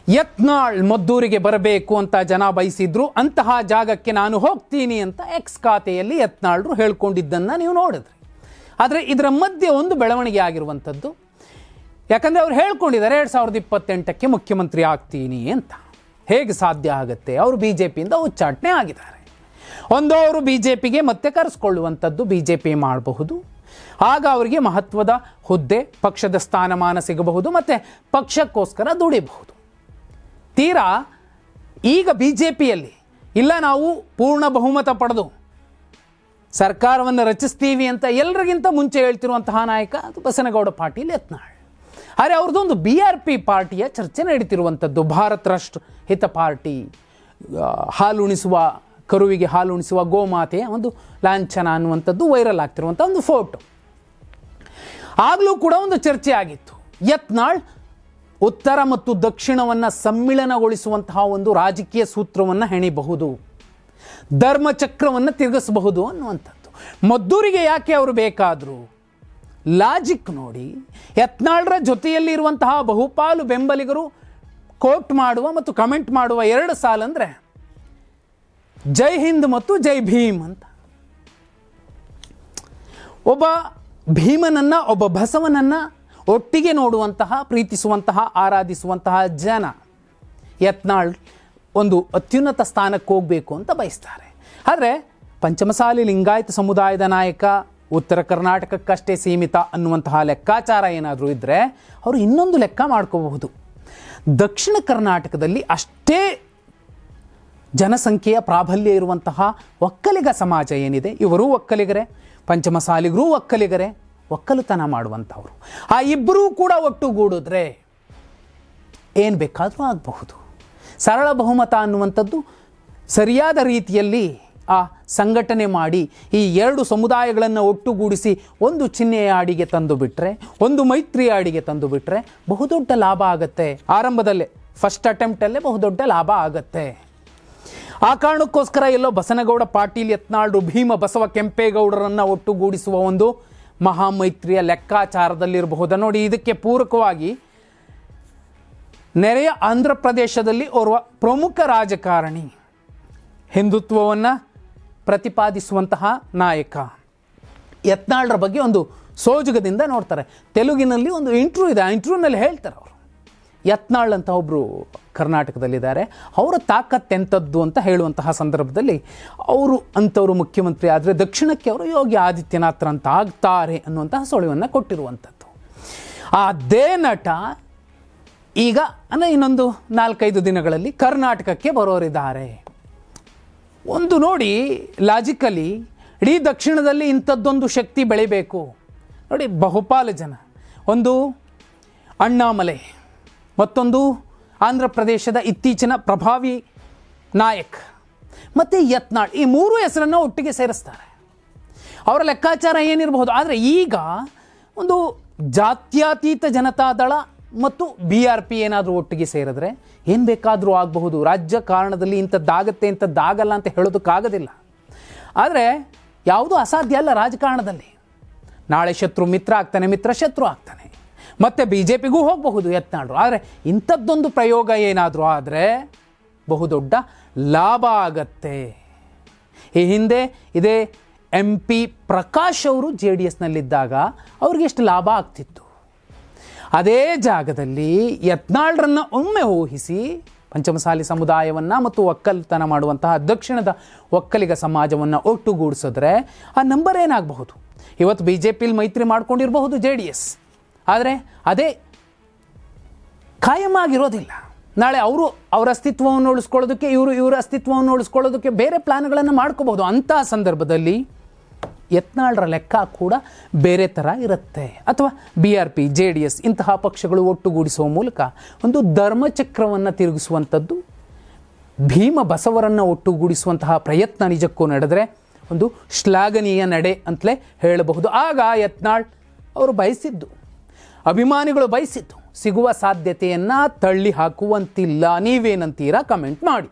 ಯತ್ನಾಳ್ ಮದ್ದೂರಿಗೆ ಬರಬೇಕು ಅಂತ ಜನ ಬಯಸಿದ್ರು. ಅಂತಹ ಜಾಗಕ್ಕೆ ನಾನು ಹೋಗ್ತೀನಿ ಅಂತ ಎಕ್ಸ್ ಖಾತೆಯಲ್ಲಿ ಯತ್ನಾಳ್ರು ಹೇಳ್ಕೊಂಡಿದ್ದನ್ನು ನೀವು ನೋಡಿದ್ರಿ. ಆದರೆ ಇದರ ಮಧ್ಯೆ ಒಂದು ಬೆಳವಣಿಗೆ ಆಗಿರುವಂಥದ್ದು, ಯಾಕಂದರೆ ಅವ್ರು ಹೇಳ್ಕೊಂಡಿದ್ದಾರೆ 2028ಕ್ಕೆ ಮುಖ್ಯಮಂತ್ರಿ ಆಗ್ತೀನಿ ಅಂತ. ಹೇಗೆ ಸಾಧ್ಯ ಆಗುತ್ತೆ? ಅವರು ಬಿ ಜೆ ಪಿಯಿಂದ ಉಚ್ಚಾಟನೆ ಆಗಿದ್ದಾರೆ. ಒಂದು ಅವರು ಬಿ ಜೆ ಪಿಗೆ ಮತ್ತೆ ಕರೆಸ್ಕೊಳ್ಳುವಂಥದ್ದು ಬಿ ಜೆ ಪಿ ಮಾಡಬಹುದು. ಆಗ ಅವರಿಗೆ ಮಹತ್ವದ ಹುದ್ದೆ, ಪಕ್ಷದ ಸ್ಥಾನಮಾನ ಸಿಗಬಹುದು ಮತ್ತು ಪಕ್ಷಕ್ಕೋಸ್ಕರ ದುಡಿಬಹುದು. ತೀರಾ ಈಗ ಬಿ ಜೆ ಪಿಯಲ್ಲಿ ಇಲ್ಲ, ನಾವು ಪೂರ್ಣ ಬಹುಮತ ಪಡೆದು ಸರ್ಕಾರವನ್ನು ರಚಿಸ್ತೀವಿ ಅಂತ ಎಲ್ಲರಿಗಿಂತ ಮುಂಚೆ ಹೇಳ್ತಿರುವಂತಹ ನಾಯಕ ಅದು ಬಸನಗೌಡ ಪಾಟೀಲ್ ಯತ್ನಾಳ್. ಆದರೆ ಅವ್ರದ್ದೊಂದು BRP ಪಾರ್ಟಿಯ ಚರ್ಚೆ ನಡೀತಿರುವಂಥದ್ದು. ಭಾರತ್ ರಾಷ್ಟ್ರ ಹಿತ ಪಾರ್ಟಿ, ಹಾಲುಣಿಸುವ ಕರುವಿಗೆ ಹಾಲುಣಿಸುವ ಗೋಮಾತೆಯ ಒಂದು ಲಾಂಛನ ಅನ್ನುವಂಥದ್ದು ವೈರಲ್ ಆಗ್ತಿರುವಂಥ ಒಂದು ಫೋಟೋ. ಆಗಲೂ ಕೂಡ ಒಂದು ಚರ್ಚೆ ಆಗಿತ್ತು. ಯತ್ನಾಳ್ ಉತ್ತರ ಮತ್ತು ದಕ್ಷಿಣವನ್ನು ಸಮ್ಮಿಳನಗೊಳಿಸುವಂತಹ ಒಂದು ರಾಜಕೀಯ ಸೂತ್ರವನ್ನು ಹೆಣಿಬಹುದು, ಧರ್ಮಚಕ್ರವನ್ನು ತಿರುಗಿಸಬಹುದು ಅನ್ನುವಂಥದ್ದು. ಮದ್ದೂರಿಗೆ ಯಾಕೆ ಅವರು ಬೇಕಾದರು? ಲಾಜಿಕ್ ನೋಡಿ. ಯತ್ನಾಳ್ರ ಜೊತೆಯಲ್ಲಿರುವಂತಹ ಬಹುಪಾಲು ಬೆಂಬಲಿಗರು ಕೋಟ್ ಮಾಡುವ ಮತ್ತು ಕಮೆಂಟ್ ಮಾಡುವ 2 ಸಾಲಂದರೆ ಜೈ ಹಿಂದ್ ಮತ್ತು ಜೈ ಭೀಮ್ ಅಂತ. ಒಬ್ಬ ಭೀಮನನ್ನು, ಒಬ್ಬ ಬಸವನನ್ನು ಒಟ್ಟಿಗೆ ನೋಡುವಂತಹ, ಪ್ರೀತಿಸುವಂತಹ, ಆರಾಧಿಸುವಂತಹ ಜನ ಯತ್ನಾಳ್ ಒಂದು ಅತ್ಯುನ್ನತ ಸ್ಥಾನಕ್ಕೆ ಹೋಗಬೇಕು ಅಂತ ಬಯಸ್ತಾರೆ. ಆದರೆ ಪಂಚಮಸಾಲಿ ಲಿಂಗಾಯತ ಸಮುದಾಯದ ನಾಯಕ ಉತ್ತರ ಕರ್ನಾಟಕಕ್ಕಷ್ಟೇ ಸೀಮಿತ ಅನ್ನುವಂತಹ ಲೆಕ್ಕಾಚಾರ ಏನಾದರೂ ಇದ್ದರೆ ಅವರು ಇನ್ನೊಂದು ಲೆಕ್ಕ ಮಾಡ್ಕೋಬಹುದು. ದಕ್ಷಿಣ ಕರ್ನಾಟಕದಲ್ಲಿ ಅಷ್ಟೇ ಜನಸಂಖ್ಯೆಯ ಪ್ರಾಬಲ್ಯ ಇರುವಂತಹ ಒಕ್ಕಲಿಗ ಸಮಾಜ ಏನಿದೆ, ಇವರೂ ಒಕ್ಕಲಿಗರೇ, ಪಂಚಮಸಾಲಿಗರೂ ಒಕ್ಕಲಿಗರೇ, ಒಕ್ಕಲುತನ ಮಾಡುವಂಥವ್ರು. ಆ ಇಬ್ಬರೂ ಕೂಡ ಒಟ್ಟುಗೂಡಿದ್ರೆ ಏನು ಬೇಕಾದರೂ ಆಗಬಹುದು. ಸರಳ ಬಹುಮತ ಅನ್ನುವಂಥದ್ದು ಸರಿಯಾದ ರೀತಿಯಲ್ಲಿ ಆ ಸಂಘಟನೆ ಮಾಡಿ ಈ 2 ಸಮುದಾಯಗಳನ್ನು ಒಟ್ಟುಗೂಡಿಸಿ ಒಂದು ಚಿಹ್ನೆಯ ಅಡಿಗೆ ತಂದು ಬಿಟ್ಟರೆ, ಒಂದು ಮೈತ್ರಿಯ ಅಡಿಗೆ ತಂದು ಬಿಟ್ಟರೆ ಬಹುದೊಡ್ಡ ಲಾಭ ಆಗುತ್ತೆ. ಆರಂಭದಲ್ಲೇ ಫಸ್ಟ್ ಅಟೆಂಪ್ಟಲ್ಲೇ ಬಹುದೊಡ್ಡ ಲಾಭ ಆಗುತ್ತೆ. ಆ ಕಾರಣಕ್ಕೋಸ್ಕರ ಎಲ್ಲೋ ಬಸನಗೌಡ ಪಾಟೀಲ್ ಯತ್ನಾಳ್ರು ಭೀಮ ಬಸವ ಕೆಂಪೇಗೌಡರನ್ನು ಒಟ್ಟುಗೂಡಿಸುವ ಒಂದು ಮಹಾಮೈತ್ರಿಯ ಲೆಕ್ಕಾಚಾರದಲ್ಲಿರಬಹುದು. ನೋಡಿ, ಇದಕ್ಕೆ ಪೂರಕವಾಗಿ ನೆರೆಯ ಆಂಧ್ರ ಪ್ರದೇಶದಲ್ಲಿ ಓರ್ವ ಪ್ರಮುಖ ರಾಜಕಾರಣಿ, ಹಿಂದುತ್ವವನ್ನು ಪ್ರತಿಪಾದಿಸುವಂತಹ ನಾಯಕ ಯತ್ನಾಳ್ರ ಬಗ್ಗೆ ಒಂದು ಸೋಜುಗದಿಂದ ನೋಡ್ತಾರೆ. ತೆಲುಗಿನಲ್ಲಿ ಒಂದು ಇಂಟ್ರ್ಯೂ ಇದೆ, ಆ ಇಂಟ್ರ್ಯೂನಲ್ಲಿ ಹೇಳ್ತಾರೆ ಅವರು, ಯತ್ನಾಳ್ ಅಂತ ಒಬ್ಬರು ಕರ್ನಾಟಕದಲ್ಲಿದ್ದಾರೆ, ಅವರ ತಾಕತ್ತೆಂಥದ್ದು ಅಂತ ಹೇಳುವಂತಹ ಸಂದರ್ಭದಲ್ಲಿ ಅವರು ಅಂಥವರು ಮುಖ್ಯಮಂತ್ರಿ ಆದರೆ ದಕ್ಷಿಣಕ್ಕೆ ಅವರು ಯೋಗಿ ಆದಿತ್ಯನಾಥ್ರಂತ ಆಗ್ತಾರೆ ಅನ್ನುವಂತಹ ಸುಳಿವನ್ನು ಕೊಟ್ಟಿರುವಂಥದ್ದು. ಅದೇ ನಟ ಈಗ ಇನ್ನೊಂದು 4-5 ದಿನಗಳಲ್ಲಿ ಕರ್ನಾಟಕಕ್ಕೆ ಬರೋರಿದ್ದಾರೆ. ಒಂದು ನೋಡಿ, ಲಾಜಿಕಲಿ ಇಡೀ ದಕ್ಷಿಣದಲ್ಲಿ ಇಂಥದ್ದೊಂದು ಶಕ್ತಿ ಬೆಳಿಬೇಕು. ನೋಡಿ, ಬಹುಪಾಲು ಜನ, ಒಂದು ಅಣ್ಣಾಮಲೈ, ಮತ್ತೊಂದು ಆಂಧ್ರ ಪ್ರದೇಶದ ಇತ್ತೀಚಿನ ಪ್ರಭಾವಿ ನಾಯಕ್ ಮತ್ತು ಯತ್ನಾಳ್, ಈ 3 ಹೆಸರನ್ನು ಒಟ್ಟಿಗೆ ಸೇರಿಸ್ತಾರೆ. ಅವರ ಲೆಕ್ಕಾಚಾರ ಏನಿರಬಹುದು. ಆದರೆ ಈಗ ಒಂದು ಜಾತ್ಯತೀತ ಜನತಾದಳ ಮತ್ತು BRP ಏನಾದರೂ ಒಟ್ಟಿಗೆ ಸೇರಿದ್ರೆ ಏನು ಬೇಕಾದರೂ ಆಗಬಹುದು. ರಾಜಕಾರಣದಲ್ಲಿ ಇಂಥದ್ದಾಗತ್ತೆ, ಇಂಥದ್ದಾಗಲ್ಲ ಅಂತ ಹೇಳೋದಕ್ಕಾಗೋದಿಲ್ಲ. ಆದರೆ ಯಾವುದೂ ಅಸಾಧ್ಯ ಅಲ್ಲ ರಾಜಕಾರಣದಲ್ಲಿ. ನಾಳೆ ಶತ್ರು ಮಿತ್ರ ಆಗ್ತಾನೆ, ಮಿತ್ರ ಶತ್ರು ಆಗ್ತಾನೆ. ಮತ್ತು BJPಗೂ ಹೋಗಬಹುದು ಯತ್ನಾಳ್ರು. ಆದರೆ ಇಂಥದ್ದೊಂದು ಪ್ರಯೋಗ ಏನಾದರೂ ಆದರೆ ಬಹುದೊಡ್ಡ ಲಾಭ ಆಗತ್ತೆ. ಈ ಹಿಂದೆ ಇದೇ MP ಪ್ರಕಾಶ್ ಅವರು JDSನಲ್ಲಿದ್ದಾಗ ಅವ್ರಿಗೆ ಎಷ್ಟು ಲಾಭ ಆಗ್ತಿತ್ತು. ಅದೇ ಜಾಗದಲ್ಲಿ ಯತ್ನಾಳ್ರನ್ನು ಒಮ್ಮೆ ಊಹಿಸಿ ಪಂಚಮಸಾಲಿ ಸಮುದಾಯವನ್ನು ಮತ್ತು ಒಕ್ಕಲ್ತನ ಮಾಡುವಂತಹ ದಕ್ಷಿಣದ ಒಕ್ಕಲಿಗ ಸಮಾಜವನ್ನು ಒಟ್ಟುಗೂಡಿಸಿದ್ರೆ ಆ ನಂಬರ್ ಏನಾಗಬಹುದು? ಇವತ್ತು BJPಲಿ ಮೈತ್ರಿ ಮಾಡ್ಕೊಂಡಿರಬಹುದು JDS, ಆದರೆ ಅದೇ ಕಾಯಂ ಆಗಿರೋದಿಲ್ಲ. ನಾಳೆ ಅವರ ಅಸ್ತಿತ್ವವನ್ನು ಉಳಿಸ್ಕೊಳ್ಳೋದಕ್ಕೆ, ಇವರ ಅಸ್ತಿತ್ವವನ್ನು ಉಳಿಸ್ಕೊಳ್ಳೋದಕ್ಕೆ ಬೇರೆ ಪ್ಲಾನ್ಗಳನ್ನು ಮಾಡ್ಕೋಬಹುದು. ಅಂತಹ ಸಂದರ್ಭದಲ್ಲಿ ಯತ್ನಾಳ್ರ ಲೆಕ್ಕ ಕೂಡ ಬೇರೆ ಥರ ಇರುತ್ತೆ. ಅಥವಾ BRP, JDS ಇಂತಹ ಪಕ್ಷಗಳು ಒಟ್ಟುಗೂಡಿಸುವ ಮೂಲಕ ಒಂದು ಧರ್ಮಚಕ್ರವನ್ನು ತಿರುಗಿಸುವಂಥದ್ದು, ಭೀಮ ಬಸವರನ್ನು ಒಟ್ಟುಗೂಡಿಸುವಂತಹ ಪ್ರಯತ್ನ ನಿಜಕ್ಕೂ ನಡೆದರೆ ಒಂದು ಶ್ಲಾಘನೀಯ ನಡೆ ಅಂತಲೇ ಹೇಳಬಹುದು. ಆಗ ಯತ್ನಾಳ್ ಅವರು ಬಯಸಿದ್ದು, ಅಭಿಮಾನಿಗಳು ಬಯಸಿದ್ದು ಸಿಗುವ ಸಾಧ್ಯತೆಯನ್ನು ತಳ್ಳಿ ಹಾಕುವಂತಿಲ್ಲ. ನೀವೇನಂತೀರಾ? ಕಮೆಂಟ್ ಮಾಡಿ.